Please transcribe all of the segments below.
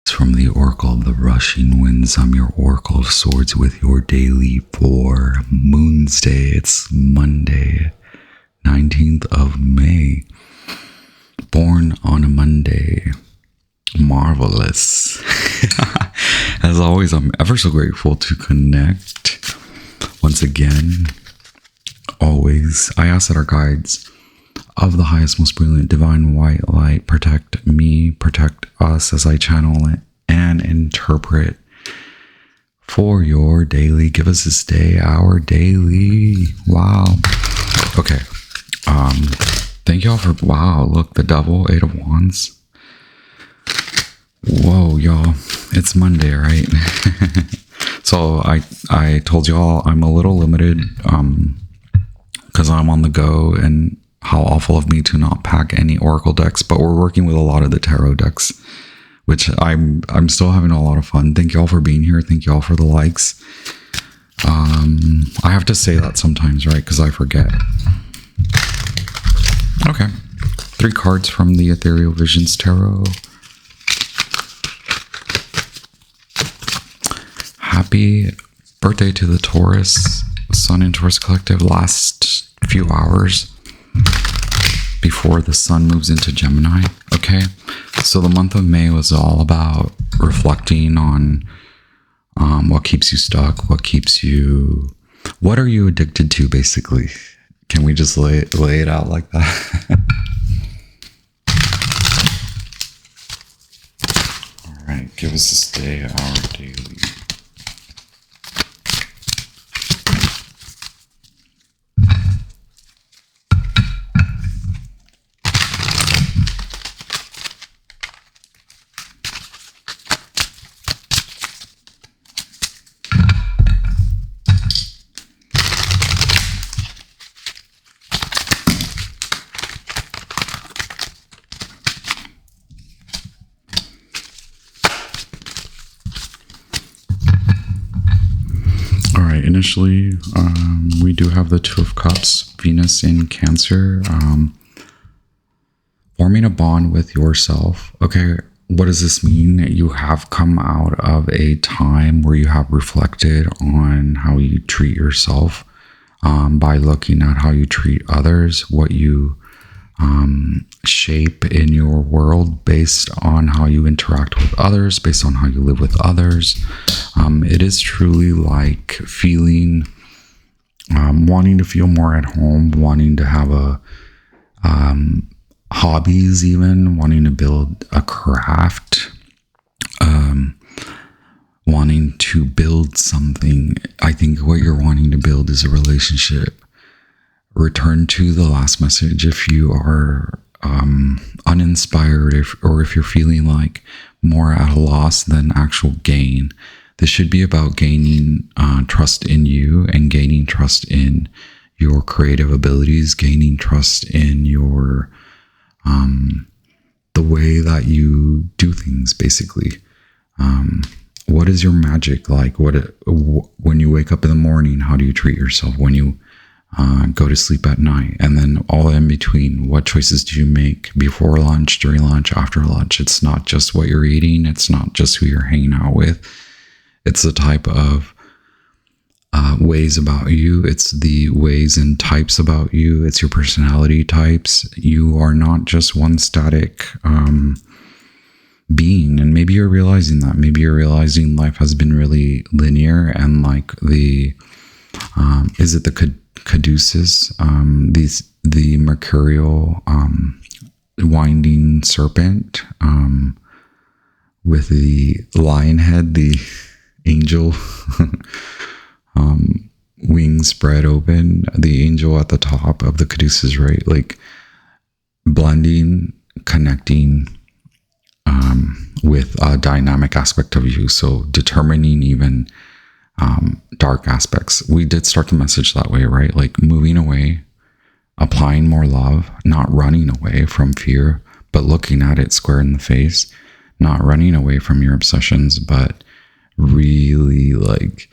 From the Oracle of the Rushing Winds, I'm your Oracle of Swords with your daily for Moon's Day. It's Monday, 19th of May. Born on a Monday. Marvelous. As always, I'm ever so grateful to connect once again. Always, I ask that our guides of the highest, most brilliant, divine white light protect me, protect us as I channel it and interpret for your daily. Give us this day, our daily. Wow. Okay. Thank y'all for, wow, look, the double, 8 of Wands. Whoa, y'all. It's Monday, right? So I told y'all I'm a little limited because I'm on the go, and how awful of me to not pack any Oracle decks, but we're working with a lot of the tarot decks, which I'm still having a lot of fun. Thank y'all for being here. Thank y'all for the likes. I have to say that sometimes, right? Because I forget. Okay. 3 cards from the Ethereal Visions Tarot. Happy birthday to the Taurus, Sun and Taurus Collective. Last few hours before the sun moves into Gemini. Okay, so the month of May was all about reflecting on what keeps you stuck, what are you addicted to, basically. Can we just lay it out like that? All right, give us this day, our daily. Initially, we do have the 2 of Cups, Venus in Cancer, forming a bond with yourself. Okay, what does this mean? You have come out of a time where you have reflected on how you treat yourself by looking at how you treat others, what you shape in your world based on how you interact with others, based on how you live with others. It is truly like feeling, wanting to feel more at home, wanting to have hobbies, even wanting to build a craft, wanting to build something. I think what you're wanting to build is a relationship. Return to the last message if you are uninspired, or if you're feeling like more at a loss than actual gain. This should be about gaining trust in you and gaining trust in your creative abilities, gaining trust in your the way that you do things, basically. What is your magic like? When you wake up in the morning, how do you treat yourself? When you go to sleep at night, and then all in between, what choices do you make before lunch, during lunch, after lunch? It's not just what you're eating. It's not just who you're hanging out with. It's the type of ways about you. It's the ways and types about you. It's your personality types. You are not just one static being. And maybe you're realizing that. Maybe you're realizing life has been really linear, and like is it the caduceus, the mercurial winding serpent with the lion head, the angel wings spread open, the angel at the top of the caduceus, right? Like blending, connecting with a dynamic aspect of you. So determining even dark aspects. We did start the message that way, right? Like moving away, applying more love, not running away from fear, but looking at it square in the face, not running away from your obsessions, but really like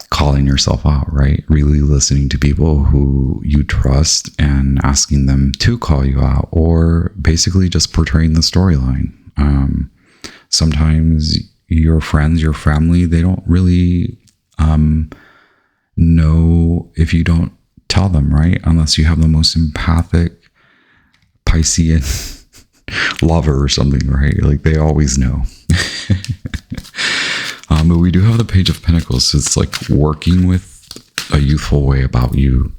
calling yourself out, right? Really listening to people who you trust and asking them to call you out, or basically just portraying the storyline. Sometimes your friends, your family, they don't really know if you don't tell them, right? Unless you have the most empathic Piscean lover or something, right? Like they always know. But we do have the Page of Pentacles. So it's like working with a youthful way about you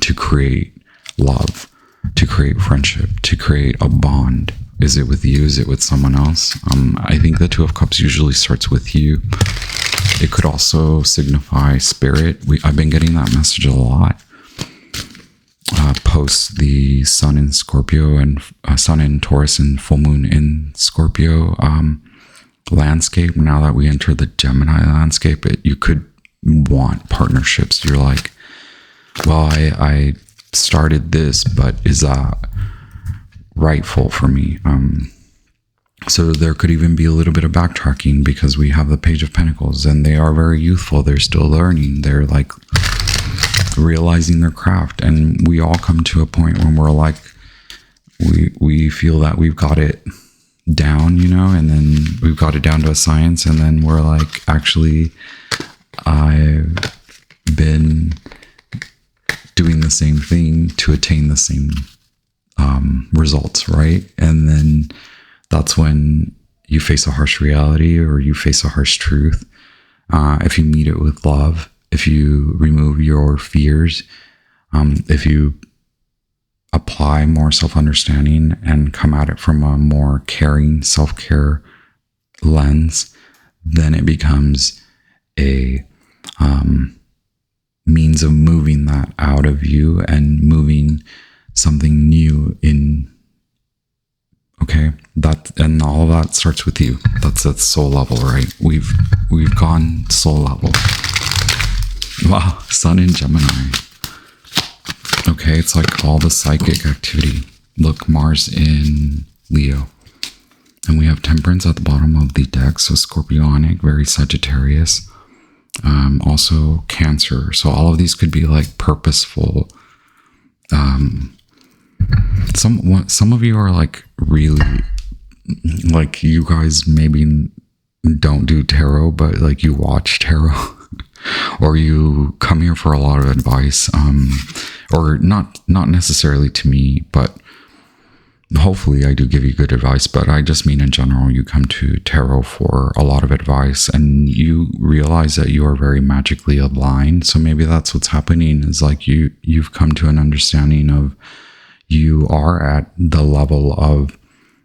to create love, to create friendship, to create a bond. Is it with you? Is it with someone else? I think the Two of Cups usually starts with you. It could also signify spirit. I've been getting that message a lot. Post the Sun in Scorpio and Sun in Taurus and full moon in Scorpio landscape. Now that we enter the Gemini landscape, you could want partnerships. You're like, well, I started this, but is that rightful for me? So there could even be a little bit of backtracking because we have the Page of Pentacles and they are very youthful. They're still learning. They're like realizing their craft. And we all come to a point when we're like, we feel that we've got it down, you know, and then we've got it down to a science. And then we're like, actually, I've been doing the same thing to attain the same results, right? And then that's when you face a harsh reality or you face a harsh truth. If you meet it with love, if you remove your fears, if you apply more self-understanding and come at it from a more caring self-care lens, then it becomes a means of moving that out of you and moving something new in. Okay, and all of that starts with you. That's at soul level, right? We've gone soul level. Wow, Sun in Gemini. Okay, it's like all the psychic activity. Look, Mars in Leo. And we have Temperance at the bottom of the deck, so Scorpionic, very Sagittarius. Also Cancer. So all of these could be like purposeful. Some of you are like really, like you guys maybe don't do tarot, but like you watch tarot or you come here for a lot of advice, or not necessarily to me, but hopefully I do give you good advice. But I just mean in general, you come to tarot for a lot of advice and you realize that you are very magically aligned. So maybe that's what's happening, is like you've come to an understanding of you are at the level of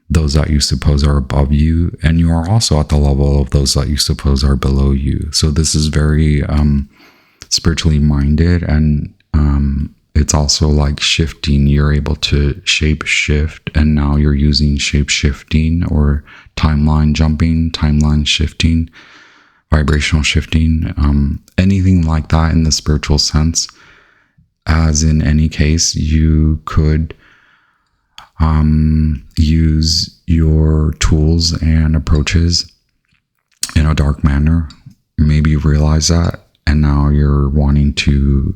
those that you suppose are above you, and you are also at the level of those that you suppose are below you. So this is very spiritually minded, and it's also like shifting. You're able to shape shift, and now you're using shape shifting or timeline jumping, timeline shifting, vibrational shifting, anything like that in the spiritual sense. As in any case, you could use your tools and approaches in a dark manner. Maybe you realize that, and now you're wanting to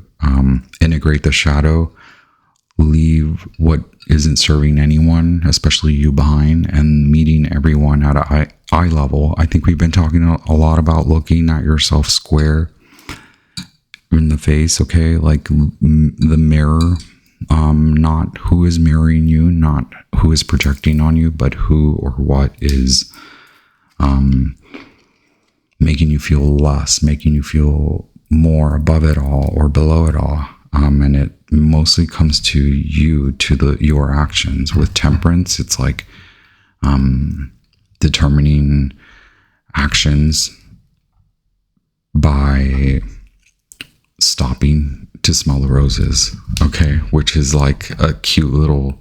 integrate the shadow, leave what isn't serving anyone, especially you, behind, and meeting everyone at a eye level. I think we've been talking a lot about looking at yourself square in the face, okay? Like the mirror, not who is mirroring you, not who is projecting on you, but who or what is making you feel less, making you feel more above it all or below it all. And it mostly comes to you, to your actions. With Temperance, it's like determining actions by stopping to smell the roses, okay, which is like a cute little,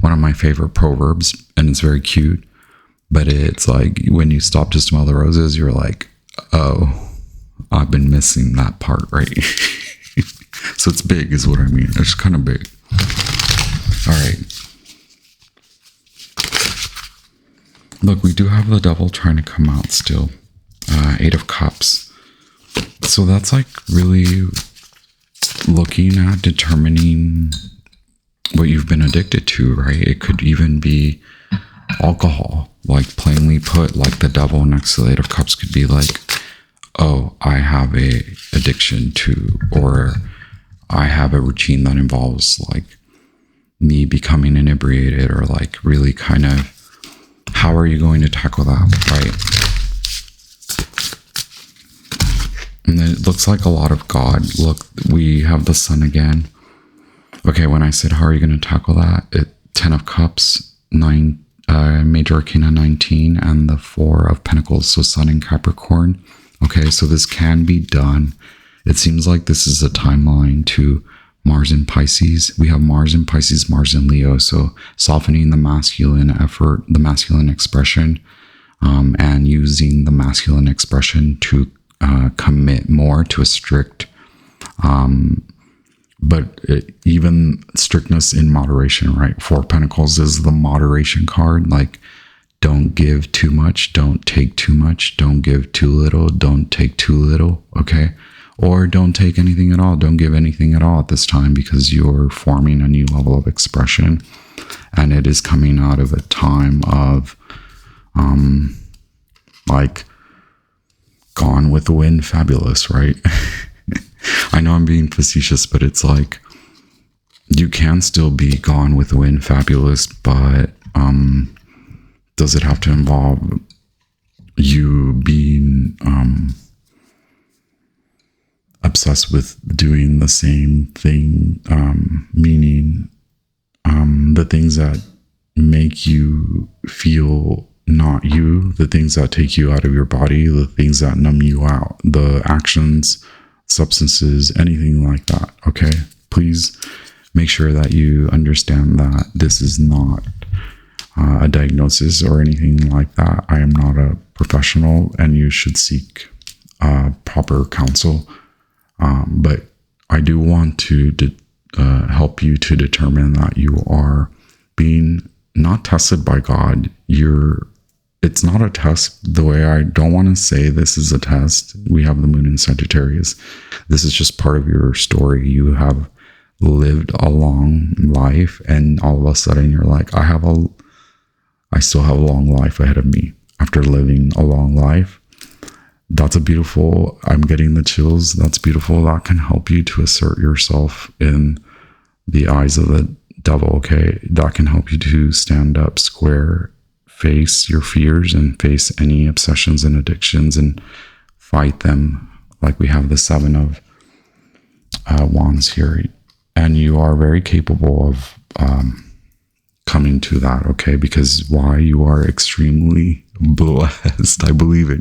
one of my favorite proverbs, and it's very cute. But it's like when you stop to smell the roses, you're like, oh, I've been missing that part, right? So it's big is what I mean. It's kind of big. All right. Look, we do have the Devil trying to come out still. 8 of Cups. So that's like really looking at determining what you've been addicted to, right? It could even be alcohol. like plainly put, like the devil next to the Eight of Cups could be like, oh, I have a addiction to, or I have a routine that involves like me becoming inebriated, or like really kind of, how are you going to tackle that, right? And then it looks like a lot of God. Look, we have the Sun again. Okay, when I said, how are you going to tackle that? 10 of Cups, 9, Major Arcana 19, and the 4 of Pentacles, so Sun in Capricorn. Okay, so this can be done. It seems like this is a timeline to Mars in Pisces. We have Mars in Pisces, Mars in Leo, so softening the masculine effort, the masculine expression, and using the masculine expression to commit more to a strict, even strictness in moderation, right? 4 of Pentacles is the moderation card. Like, don't give too much, don't take too much, don't give too little, don't take too little, okay? Or don't take anything at all, don't give anything at all at this time, because you're forming a new level of expression. And it is coming out of a time of, like, Gone with the Wind, fabulous, right? I know I'm being facetious, but it's like, you can still be Gone with the Wind, fabulous, but does it have to involve you being obsessed with doing the same thing, meaning the things that make you feel not you, the things that take you out of your body, the things that numb you out, the actions, substances, anything like that, okay? Please make sure that you understand that this is not a diagnosis or anything like that. I am not a professional, and you should seek proper counsel. But I do want to help you to determine that you are being not tested by God. It's not a test. The way, I don't want to say this is a test. We have the Moon in Sagittarius. This is just part of your story. You have lived a long life, and all of a sudden you're like, I still have a long life ahead of me. After living a long life, that's a beautiful, I'm getting the chills. That's beautiful. That can help you to assert yourself in the eyes of the devil, okay? That can help you to stand up square, face your fears, and face any obsessions and addictions and fight them. Like we have the 7 of Wands here. And you are very capable of coming to that, okay? Because why? You are extremely blessed. I believe it.